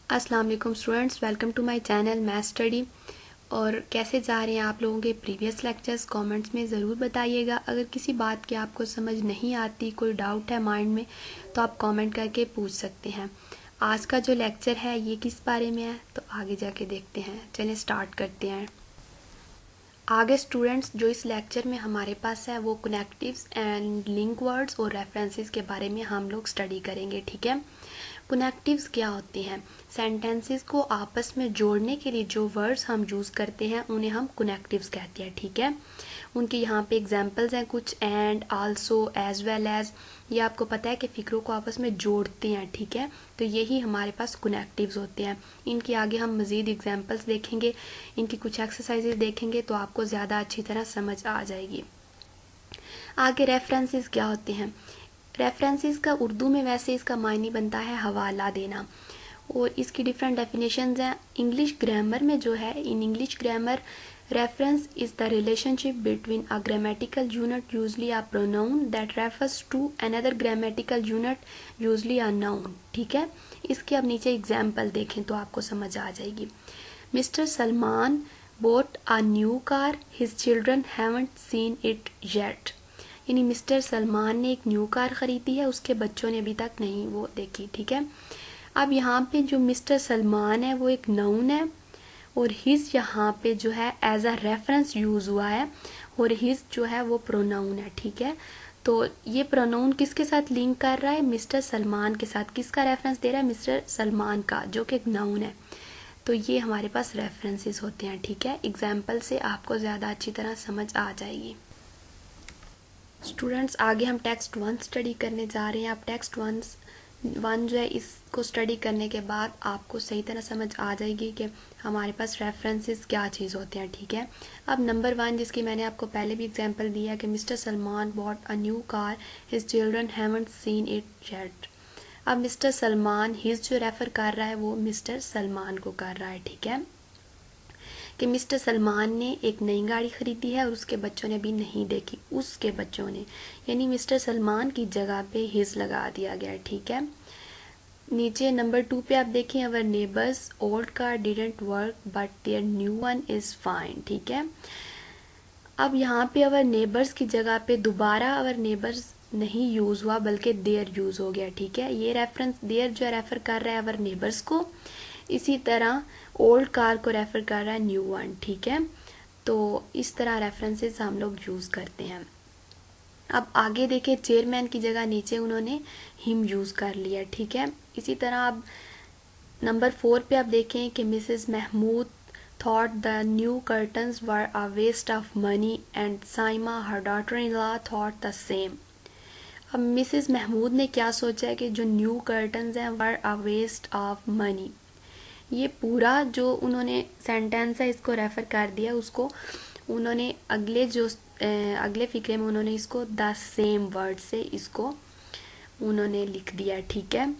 अस्सलाम वालेकुम students, welcome to my channel math study. और कैसे जा रहे हैं आप लोगों के प्रीवियस लेक्चर्स, कमेंट्स में ज़रूर बताइएगा। अगर किसी बात की आपको समझ नहीं आती, कोई डाउट है माइंड में, तो आप कमेंट करके पूछ सकते हैं। आज का जो लेक्चर है ये किस बारे में है तो आगे जाके देखते हैं। चलिए स्टार्ट करते हैं। आगे स्टूडेंट्स जो इस लेक्चर में हमारे पास है वो कनेक्टिव्स एंड लिंक वर्ड्स और रेफरेंसेस के बारे में हम लोग स्टडी करेंगे, ठीक है। कनेक्टिव्स क्या होते हैं? सेंटेंसेस को आपस में जोड़ने के लिए जो वर्ड्स हम यूज़ करते हैं उन्हें हम कनेक्टिव्स कहते हैं, ठीक है। उनके यहाँ पे एग्जांपल्स हैं कुछ, and, also, as well as. ये आपको पता है कि फिक्रों को आपस में जोड़ते हैं, ठीक है। तो यही हमारे पास कनेक्टिव्स होते हैं। इनके आगे हम मज़ीद एग्जांपल्स देखेंगे, इनकी कुछ एक्सरसाइजेज देखेंगे तो आपको ज़्यादा अच्छी तरह समझ आ जाएगी। आगे रेफरेंसेस क्या होते हैं? रेफरेंसेस का उर्दू में वैसे इसका मायने बनता है हवाला देना, और इसकी डिफरेंट डेफिनेशंस हैं। इंग्लिश ग्रामर में जो है, in English grammar, reference is the relationship between a grammatical unit, usually a pronoun, that refers to another grammatical unit, usually a noun, ठीक है। इसके अब नीचे एग्जाम्पल देखें तो आपको समझ आ जाएगी। Mister Salman bought a new car, his children haven't seen it yet। यानी मिस्टर सलमान ने एक न्यू कार खरीदी है, उसके बच्चों ने अभी तक नहीं वो देखी, ठीक है। अब यहाँ पे जो मिस्टर सलमान है वो एक नाउन है, और हिज यहाँ पे जो है एज अ रेफरेंस यूज हुआ है, और हिज जो है वो प्रोनाउन है, ठीक है। तो ये प्रोनाउन किसके साथ लिंक कर रहा है? मिस्टर सलमान के साथ। किसका रेफरेंस दे रहा है? मिस्टर सलमान का, जो कि एक नाउन है। तो ये हमारे पास रेफरेंसेस होते हैं, ठीक है। एग्जाम्पल से आपको ज़्यादा अच्छी तरह समझ आ जाएगी। स्टूडेंट्स आगे हम टेक्स्ट 1 स्टडी करने जा रहे हैं। अब टेक्स्ट 1 जो है, इसको स्टडी करने के बाद आपको सही तरह समझ आ जाएगी कि हमारे पास रेफरेंसेस क्या चीज़ होते हैं, ठीक है। अब नंबर 1, जिसकी मैंने आपको पहले भी एग्जांपल दिया है कि mister Salman bought a new car, his children haven't seen it yet. अब मिस्टर सलमान, हिज जो रेफर कर रहा है वो मिस्टर सलमान को कर रहा है, ठीक है, कि मिस्टर सलमान ने एक नई गाड़ी खरीदी है और उसके बच्चों ने भी नहीं देखी, उसके बच्चों ने, यानी मिस्टर सलमान की जगह पे हिज लगा दिया गया, ठीक है। नीचे नंबर 2 पे आप देखें, अवर neighbours old car didn't work but their new one is fine, ठीक है। अब यहाँ पे अवर नेबर्स की जगह पे दोबारा अवर नेबर्स नहीं यूज हुआ बल्कि देयर यूज हो गया, ठीक है। ये रेफरेंस देयर जो रेफर कर रहा है अवर नेबर्स को, इसी तरह ओल्ड कार को रेफर कर रहा है न्यू वन, ठीक है। तो इस तरह रेफरेंसेस हम लोग यूज करते हैं। अब आगे देखें, चेयरमैन की जगह नीचे उन्होंने हिम यूज कर लिया, ठीक है। इसी तरह अब नंबर 4 पे आप देखें कि Mrs Mahmood thought the new curtains were a waste of money and Saima, her daughter-in-law, thought the same। अब मिसेस महमूद ने क्या सोचा है कि जो न्यू कर्टन्स हैं वर अ वेस्ट ऑफ मनी। ये पूरा जो उन्होंने सेंटेंस है इसको रेफर कर दिया, उसको उन्होंने अगले फिक्रे में उन्होंने इसको द सेम वर्ड से इसको उन्होंने लिख दिया, ठीक है।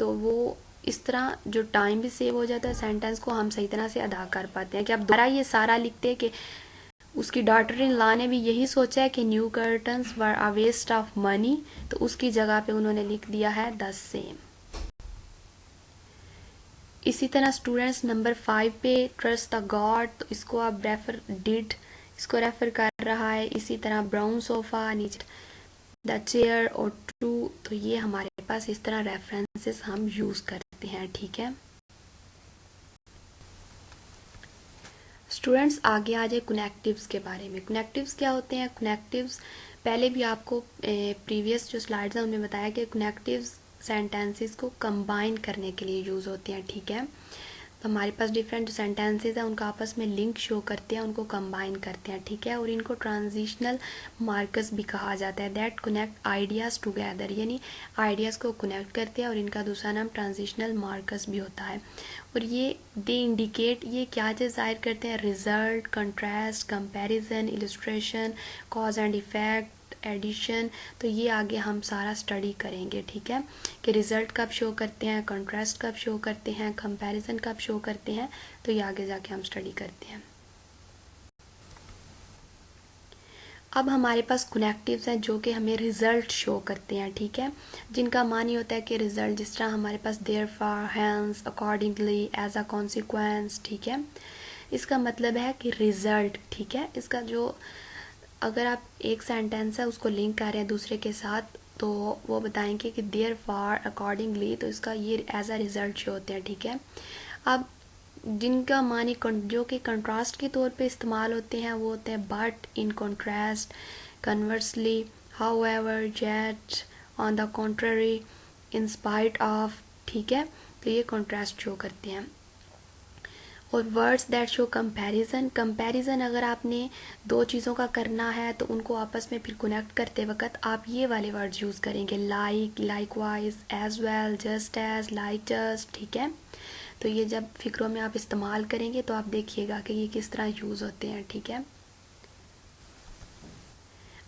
तो वो इस तरह जो टाइम भी सेव हो जाता है, सेंटेंस को हम सही तरह से अदा कर पाते हैं। कि अब दोबारा ये सारा लिखते हैं कि उसकी डॉटर इन लॉ ने भी यही सोचा है कि new curtains were a waste of money, तो उसकी जगह पे उन्होंने लिख दिया है द सेम। इसी तरह स्टूडेंट्स नंबर 5 पे ट्रस्ट द गॉड, तो इसको आप इसको रेफर कर रहा है। इसी तरह ब्राउन सोफा, नीचे द चेयर और टू, तो ये हमारे पास इस तरह रेफरेंसेस हम यूज करते हैं, ठीक है। स्टूडेंट्स आगे आ जाए कनेक्टिव्स के बारे में। कनेक्टिव्स क्या होते हैं? कनेक्टिव्स पहले भी आपको प्रीवियस जो स्लाइड्स हैं उनमें बताया कि कनेक्टिव्स सेंटेंसेस को कंबाइन करने के लिए यूज़ होते हैं, ठीक है। तो हमारे पास डिफरेंट जो सेंटेंसेस हैं उनका आपस में लिंक शो करते हैं, उनको कंबाइन करते हैं, ठीक है। और इनको ट्रांजिशनल मार्कर्स भी कहा जाता है, दैट कनेक्ट आइडियाज़ टुगेदर, यानी आइडियाज़ को कनेक्ट करते हैं, और इनका दूसरा नाम ट्रांजिशनल मार्कर्स भी होता है। और ये दे इंडिकेट, ये क्या चीज़ जाहिर करते हैं? Result, contrast, comparison, illustration, cause and effect, addition. तो ये आगे हम सारा स्टडी करेंगे, ठीक है, कि रिजल्ट कब शो करते हैं, कंट्रास्ट कब शो करते हैं, कंपैरिजन कब शो करते हैं। तो ये आगे जाके हम स्टडी करते हैं। अब हमारे पास कनेक्टिव्स हैं जो कि हमें रिजल्ट शो करते हैं, ठीक है, जिनका मान ये होता है कि रिजल्ट, जिस तरह हमारे पास therefore, hence, accordingly, as a consequence, ठीक है। इसका मतलब है कि रिजल्ट, ठीक है, इसका जो अगर आप एक सेंटेंस है उसको लिंक कर रहे हैं दूसरे के साथ तो वो बताएंगे कि देयरफॉर, अकॉर्डिंगली, तो इसका ये एज अ रिजल्ट शो होते हैं, ठीक है। अब जिनका मानी जो कि कंट्रास्ट के तौर पे इस्तेमाल होते हैं वो होते हैं but, in contrast, conversely, however, jet, on the contrary, in spite of, ठीक है, तो ये कॉन्ट्रास्ट शो करते हैं। और words that show comparison, comparison अगर आपने दो चीज़ों का करना है तो उनको आपस में फिर कनेक्ट करते वक्त आप ये वाले वर्ड्स यूज़ करेंगे, like, likewise, as well, just as, like just, ठीक है। तो ये जब फिक्रों में आप इस्तेमाल करेंगे तो आप देखिएगा कि ये किस तरह यूज़ होते हैं, ठीक है।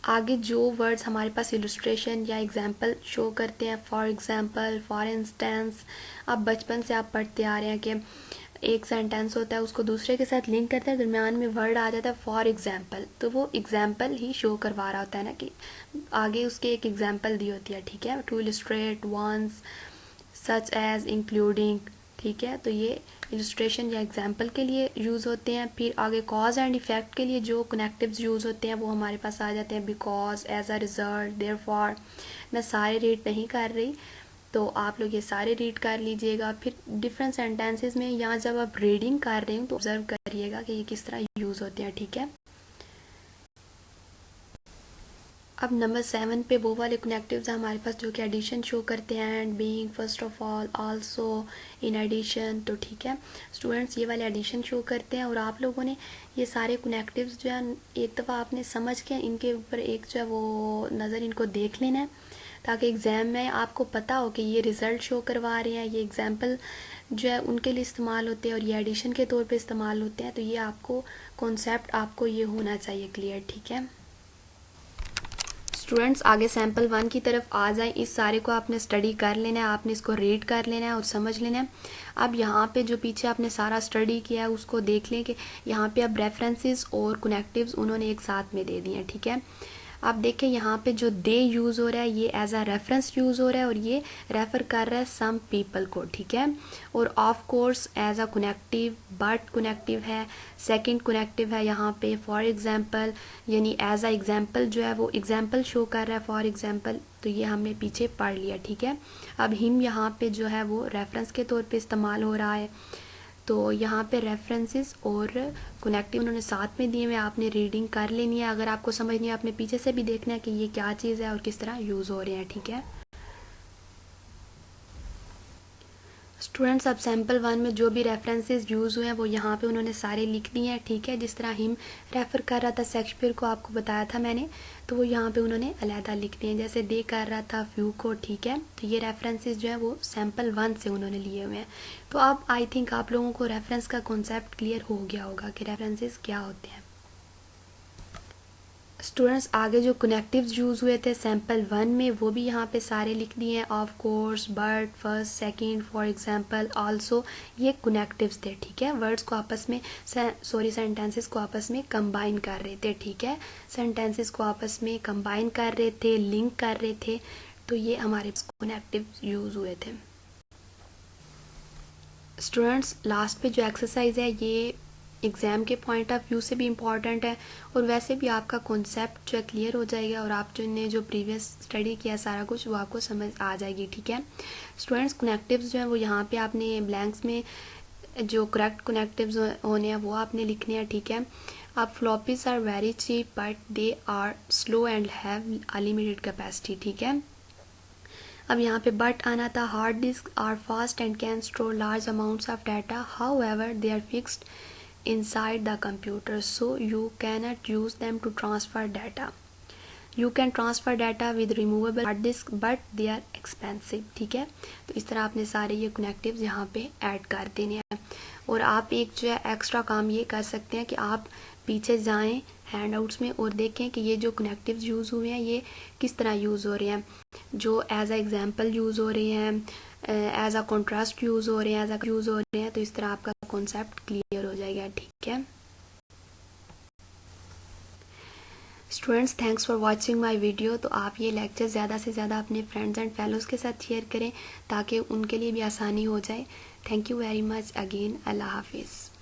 आगे जो वर्ड्स हमारे पास इलस्ट्रेशन या एग्जाम्पल शो करते हैं, फॉर एग्जाम्पल, फॉर इंस्टेंस, अब बचपन से आप पढ़ते आ रहे हैं कि एक सेंटेंस होता है उसको दूसरे के साथ लिंक करते हैं, दरम्यान में वर्ड आ जाता है फॉर एग्जाम्पल, तो वो एग्जाम्पल ही शो करवा रहा होता है ना कि आगे उसके एक एग्जाम्पल दी होती है, ठीक है, to illustrate, once, such as, including, ठीक है। तो ये इलस्ट्रेशन या एग्जाम्पल के लिए यूज़ होते हैं। फिर आगे कॉज एंड इफेक्ट के लिए जो कनेक्टिव्स यूज़ होते हैं वो हमारे पास आ जाते हैं, because, as a result, therefore. मैं सारे रीड नहीं कर रही तो आप लोग ये सारे रीड कर लीजिएगा। फिर डिफरेंट सेंटेंसेस में यहाँ जब आप रीडिंग कर रहे हैं तो ऑब्जर्व करिएगा कि ये किस तरह यूज़ होते हैं, ठीक है। अब नंबर 7 पे वो वाले कनेक्टिव्स हैं हमारे पास जो कि एडिशन शो करते हैं, and, being, first of all, also, in addition, तो ठीक है स्टूडेंट्स ये वाले एडिशन शो करते हैं। और आप लोगों ने ये सारे कनेक्टिव्स जो है एक दफ़ा आपने समझ के इनके ऊपर एक जो है वो नज़र इनको देख लेना है ताकि एग्ज़ाम में आपको पता हो कि ये रिज़ल्ट शो करवा रहे हैं, ये एग्जाम्पल जो है उनके लिए इस्तेमाल होते हैं और ये एडिशन के तौर पे इस्तेमाल होते हैं। तो ये आपको कॉन्सेप्ट आपको ये होना चाहिए क्लियर, ठीक है। स्टूडेंट्स आगे सैम्पल 1 की तरफ आ जाएं, इस सारे को आपने स्टडी कर लेना है, आपने इसको रीड कर लेना है और समझ लेना है। अब यहाँ पे जो पीछे आपने सारा स्टडी किया है उसको देख लें कि यहाँ पे अब रेफरेंसेस और कनेक्टिव्स उन्होंने एक साथ में दे दिए हैं, ठीक है। आप देखें यहाँ पे जो दे यूज़ हो रहा है ये एज अ रेफरेंस यूज़ हो रहा है और ये रेफ़र कर रहा है सम पीपल को, ठीक है। और of course as a connective, but connective है, सेकंड कनेक्टिव है यहाँ पे, फॉर एग्जांपल, यानी एज अ एग्जांपल जो है वो एग्जांपल शो कर रहा है, फॉर एग्जांपल, तो ये हमने पीछे पढ़ लिया, ठीक है। अब हिम यहाँ पे जो है वो रेफरेंस के तौर पे इस्तेमाल हो रहा है। तो यहाँ पे रेफरेंसेस और कनेक्टिव उन्होंने साथ में दिए हुए, आपने रीडिंग कर लेनी है। अगर आपको समझ नहीं है आपने पीछे से भी देखना है कि ये क्या चीज़ है और किस तरह यूज़ हो रहे हैं, ठीक है। स्टूडेंट्स अब सैम्पल 1 में जो भी रेफरेंसेस यूज़ हुए हैं वो यहाँ पे उन्होंने सारे लिख दिए हैं, ठीक है। जिस तरह हिम रेफ़र कर रहा था शेक्सपियर को, आपको बताया था मैंने, तो वो यहाँ पे उन्होंने अलहदा लिख दिए हैं। जैसे दे कर रहा था फ्यू को, ठीक है। तो ये रेफरेंसेस जो है वो सैम्पल 1 से उन्होंने लिए हुए हैं। तो अब आई थिंक आप लोगों को रेफरेंस का कॉन्सेप्ट क्लियर हो गया होगा कि रेफरेंसेस क्या होते हैं। स्टूडेंट्स आगे जो कनेक्टिव्स यूज़ हुए थे सैम्पल 1 में वो भी यहाँ पे सारे लिख दिए हैं, of course, but, first, second, for example, also, ये कनेक्टिव्स थे, ठीक है। वर्ड्स को आपस में सेंटेंसेस को आपस में कंबाइन कर रहे थे, ठीक है। सेंटेंसेस को आपस में कंबाइन कर रहे थे, लिंक कर रहे थे, तो ये हमारे कनेक्टिव्स यूज़ हुए थे। स्टूडेंट्स लास्ट पे जो एक्सरसाइज है ये एग्ज़ाम के पॉइंट ऑफ व्यू से भी इम्पॉर्टेंट है और वैसे भी आपका कॉन्सेप्ट जो है क्लियर हो जाएगा और आप जो प्रीवियस स्टडी किया सारा कुछ वो आपको समझ आ जाएगी, ठीक है। स्टूडेंट्स कनेक्टिव्स जो है वो यहाँ पे आपने ब्लैंक्स में जो करेक्ट कनेक्टिव्स होने हैं वो आपने लिखने हैं, ठीक है। अब floppies are very cheap but they are slow and have a limited capacity, ठीक है। अब यहाँ पे बट आना था, hard disk are fast and can store large amounts of data, however they are fixed inside the computer so you cannot use them to transfer data. You can transfer data with removable hard disk but they are expensive, ठीक है। तो इस तरह आपने सारे ये connectives यहाँ पे ऐड कर देने हैं। और आप एक जो है एक्स्ट्रा काम ये कर सकते हैं कि आप पीछे जाएं हैंड आउट्स में और देखें कि ये जो कनेक्टिव्स यूज़ हुए हैं ये किस तरह यूज़ हो रहे हैं, जो एज अ एग्जाम्पल यूज़ हो रहे हैं, एज अ कॉन्ट्रास्ट यूज़ हो रहे हैं, एज अ यूज़ हो रहे हैं। तो इस तरह आपका कॉन्सेप्ट क्लियर हो जाएगा, ठीक है। Students, thanks for watching my video. तो आप ये लेक्चर ज़्यादा से ज़्यादा अपने फ्रेंड्स एंड फेलोज़ के साथ शेयर करें ताकि उनके लिए भी आसानी हो जाए। Thank you very much again. अल्लाह हाफिज़।